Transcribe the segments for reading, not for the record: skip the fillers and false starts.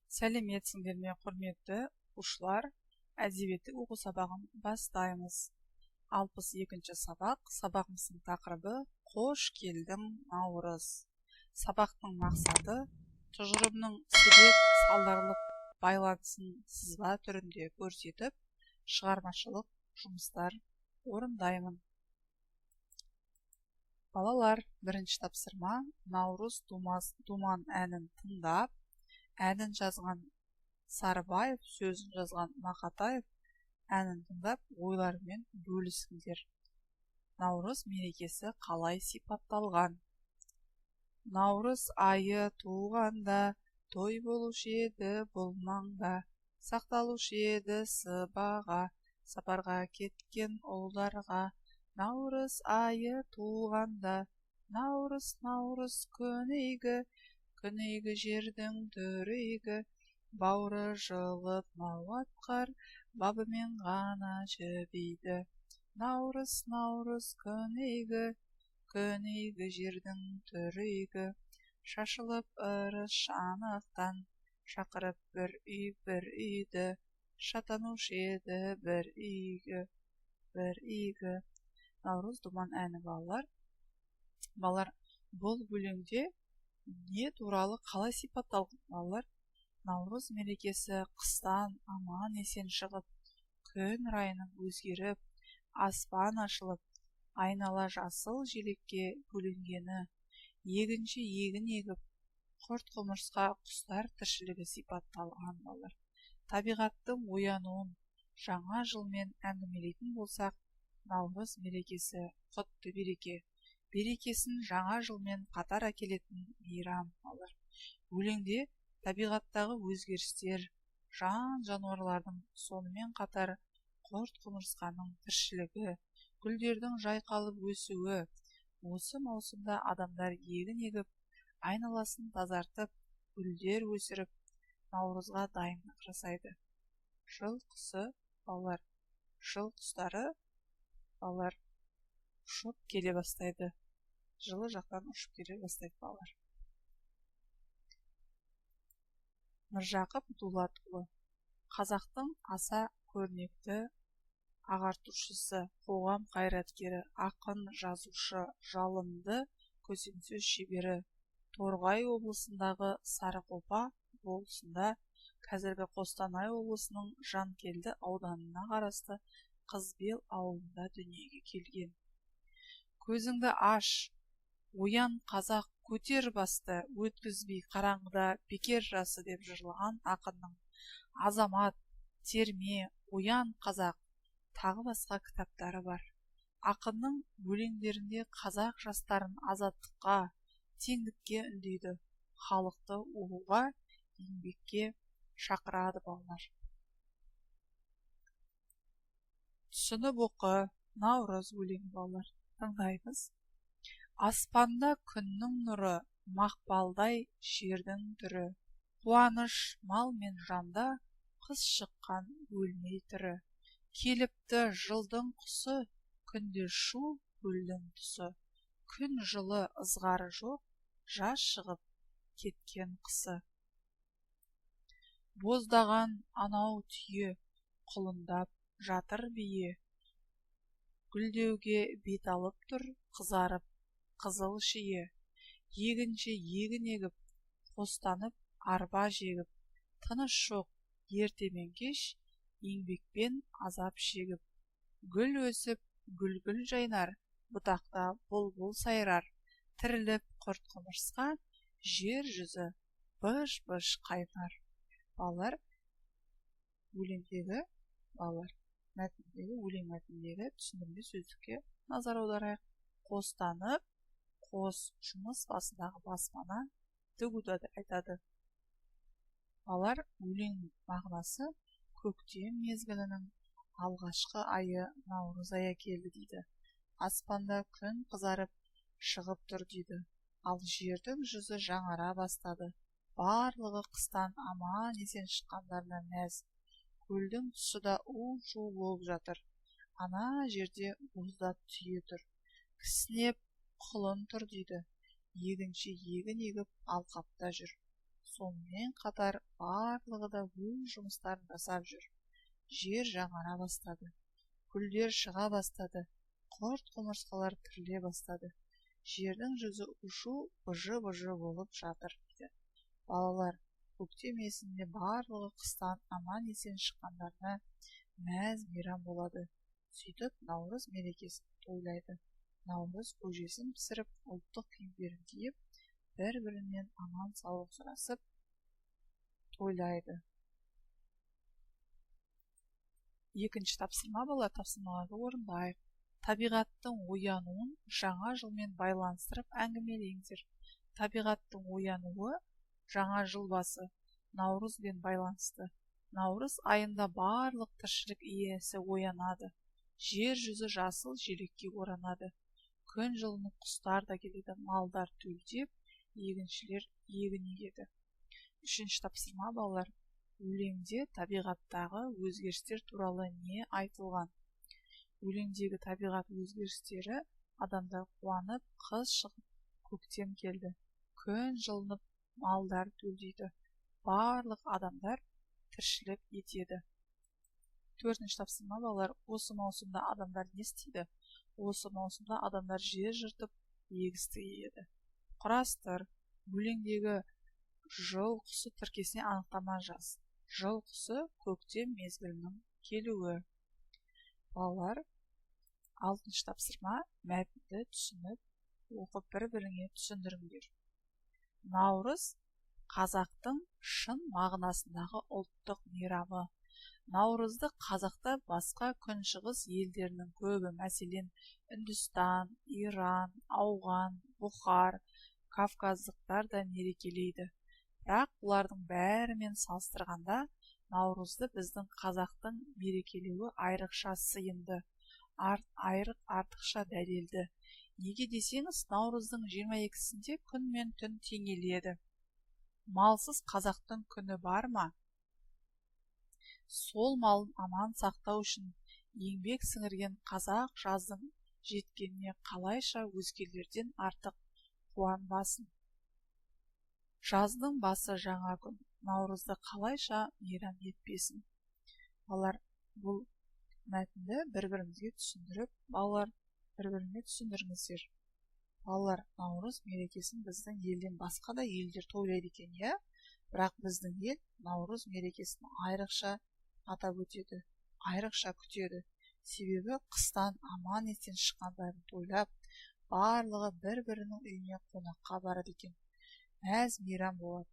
Сәлеметсіңдер ме, құрметті оқушылар? Әдебиеттік оқу сабағын бастаймыз. 62-ші сабақ. Сабағымыздың тақырыбы «Қош келдің, Наурыз». Сабақтың мақсаты тұжырымның себеп-салдарлық байланысын сызба түрінде көрсетіп, шығармашылық жұмыстар орындаймын. Балалар, бірінші тапсырма: Наурыз думан әнін тыңдап, әнін жазған Сарыбаев, сөзін жазған Мақатаев әнін тыңдап, ойларымен бөлісіңдер. Наурыз мерекесі қалай сипатталған? Наурыз айы туғанда, той болушы еді бұл маңда, сақталушы еді сыбаға, сапарға кеткен ұлдарға. Наурыз айы туғанда, наурыз, наурыз күнігі, күнігі жердің түрігі, бауры жылып мауат қар, бабымен ғана жібиді. Наурыз, наурыз күнігі, күнігі жердің түрігі, шашылып ырыс шанақтан, шақырып бір үйді, шатанушы еді бір игі. Наурыз думан әні, балалар. Балалар, бұл өлеңде не туралы қалай сипатталған? Балалар, Наурыз мерекесі қыстан аман есен шығып, күн райының өзгеріп, аспан ашылып, айнала жасыл желекке бөленгені, егінші егін егіп, құрт-құмырсқа, құстар тіршілігі сипатталған. Балалар, табиғаттың оянуын жаңа жылмен әңгімелейтін болсақ, Наурыз мерекесі құтты береке, берекесін жаңа жылмен қатар әкелетін мейрам. Балалар, өлеңде табиғаттағы өзгерістер, жан-жануарлардың, сонымен қатар құрт-құмырсқаның тіршілігі, гүлдердің жайқалып өсуі, осы маусымда адамдар егін егіп, айналасын тазартып, гүлдер өсіріп, Наурызға дайындық жасайды. Жыл құсы, балалар, жыл құстары, балалар, ұшып келе бастайды. Жылы жақтан ұшып келе бастайды, балалар. Міржақып Дулатұлы, қазақтың аса көрнекті ағартушысы, қоғам қайраткері, ақын, жазушы, жалынды көсемсөз шебері, Торғай облысындағы Сарықопа болысында, қазіргі Қостанай облысының Жанкелді ауданына қарасты Қызбел ауылында дүниеге келген. Көзіңді аш, оян қазақ, көтер басты, өткізбей қараңғыда бекер жасы деп жырлаған ақынның Азамат, Терме, Оян қазақ тағы басқа кітаптары бар. Ақынның өлеңдерінде қазақ жастарын азаттыққа, теңдікке үндейді, халықты ұлыға, еңбекке шақырады. Балалар, түсініп оқы. Наурыз өлеңі, балалар, тыңдаймыз. Аспанда күннің нұры, мақпалдай жердің түрі, қуаныш мал мен жанда, қыс шыққан өлмей түрі. Келіпті жылдың құсы, күнде шу гүлдің тұсы, күн жылы ызғары жоқ, жаз шығып кеткен қысы. Боздаған анау түйе, құлындап жатыр бие, гүлдеуге бет алып тұр, қызарып қызыл шие. Егінші егін егіп, қостанып арба жегіп, тыныш жоқ ертемен кеш, еңбекпен азап шегіп. Гүл өсіп, гүл жайнар, бұтақта бұлбұл сайрар, тіріліп құрт-құмырсқа, жер жүзі быж-быж қайнар. Балалар, өлеңдегі, өлең мәтіндегі түсіндірме сөздікке назар аударайық. Қостанып, қос жұмыс басындағы баспана, тігуді айтады. Балалар, өлең мағынасы көктем мезгілінің алғашқы айы Наурыз айы келді дейді. Аспанда күн қызарып шығып тұр дейді. Ал жердің жүзі жаңара бастады. Барлығы қыстан аман есен шыққандарына мәз. Көлдің тұсы да у-шу болып жатыр. Ана жерде боздап түйе тұр. Кісінеп құлын тұр дейді. Егінші егін егіп алқапта жүр. сонымен қатар барлығы да өз жұмыстарын жасап жүр. Жер жаңара бастады, гүлдер шыға бастады, құрт құмырсқалар тіріле бастады. Жердің жүзі ұшу быжы-быжы болып жатыр дейді. Балалар, көктем мезгілінде барлығы қыстан аман есен шыққандарына мәз мейрам болады. Сөйтіп Наурыз мерекесін тойлайды. Наурыз көжесін пісіріп, ұлттық киімдерін киіп, бір-бірінен аман саулық сұрасып тойлайды. Екінші тапсырма бала, тапсырмаларды орындайық. Табиғаттың оянуын жаңа жылмен байланыстырып әңгімелеңдер. Табиғаттың оянуы жаңа жыл басы Наурызбен байланысты. Наурыз айында барлық тіршілік иесі оянады. Жер жүзі жасыл желекке оранады. Күн жылынып, құстар да келеді, малдар төлдеп, егіншілер егін егеді. Үшінші тапсырма балалар. Өлеңде табиғаттағы өзгерістер туралы не айтылған? Өлеңдегі табиғат өзгерістері: адамдар қуанып, қыс шығып, көктем келді. Күн жылынып, малдар төлдейді. Барлық адамдар тіршілік етеді. Төртінші тапсырма балалар. Осы маусымда адамдар не істейді? Осы маусымда адамдар жер жыртып, егісті егеді. Құрастыр. Өлеңдегі жыл құсы тіркесіне анықтама жаз. Жыл құсы көктем мезгілінің келуі. Балалар, алтыншы тапсырма. Мәтінді түсініп, оқып бір-біріңе түсіндіріңдер. Наурыз қазақтың шын мағынасындағы ұлттық мейрамы. Наурызды қазақта басқа күншығыс елдерінің көбі, мәселен Үндістан, Иран, Ауған, Бұхар, Кавказдықтар да мерекелейді. Бірақ бұлардың бәрімен салыстырғанда Наурызды біздің қазақтың мерекелеуі айрықша сыйымды, артықша дәлелді. Неге десеңіз, Наурыздың 22-сінде күн мен түн теңеледі. Малсыз қазақтың күні бар ма? Сол малын аман сақтау үшін еңбек сіңірген қазақ жаздың жеткеніне қалайша өзгелерден артық қуанбасын. Жаздың басы жаңа күн, Наурызды қалайша мейрам етпесін. Балалар, бұл мәтінді бір-бірімізге түсіндіріп, бір-біріне түсіндіріңіздер. Балалар, Наурыз мерекесін біздің елден басқа да елдер тойлайды екен, иә? Бірақ біздің ел Наурыз мерекесін айрықша атап өтеді, айрықша күтеді. Себебі қыстан аман есен шыққандарын тойлап, барлығы бір-бірінің үйіне қонаққа барады екен. Мәз мейрам болады.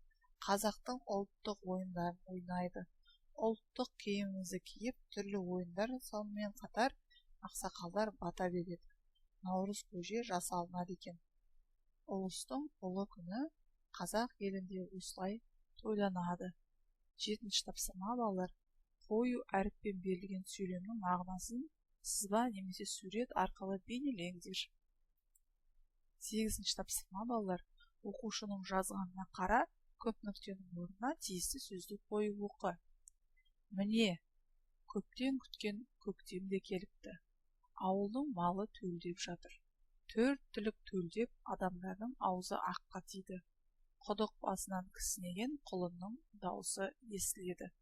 Қазақтың ұлттық ойындарын ойнайды. Ұлттық киімімізді киіп, түрлі ойындар сонымен қатар ақсақалдар бата береді. Наурыз көже жасалынады екен. Ұлыстың ұлы күні қазақ елінде осылай тойланады. Жетінші тапсырма балалар. Қою әріппен берілген сөйлемнің мағынасын сызба немесе сурет арқылы бейнелеңдер. Сегізінші тапсырма балалар. Оқушының жазғанына қара, көп нүктенің орнына тиісті сөзді қойып оқы. Міне, көптен күткен көктем де келіпті. Ауылдың малы төлдеп жатыр. Төрт түлік төлдеп, адамдардың аузы аққа тиді. Құдық басынан кісінеген құлынның даусы естіледі.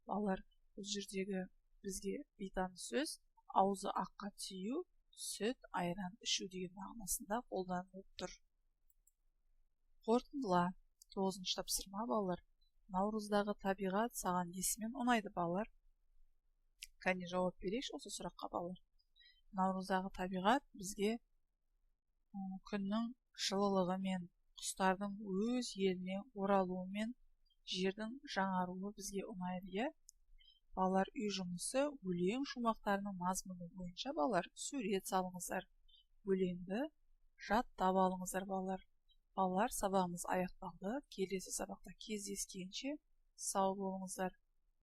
Балалар, бұл жердегі бізге бейтаныс сөз аузы аққа тию, сүт, айран ішу деген мағынасында қолданылып тұр. Қорытындыла. 9-шы тапсырма балалар. Наурыздағы табиғат саған несімен ұнайды балалар? Кәне жауап берейікші осы сұраққа балалар. Наурыздағы табиғат бізге күннің жылылығымен, құстардың өз еліне оралуымен, жердің жаңаруы бізге ұнайды. Балалар, үй жұмысы өлең шумақтарының мазмұны бойынша балалар сурет салыңыздар. Өлеңді жаттап алыңыздар балалар. Балалар, сабағымыз аяқталды. Келесі сабақта кездескенше сау болыңыздар.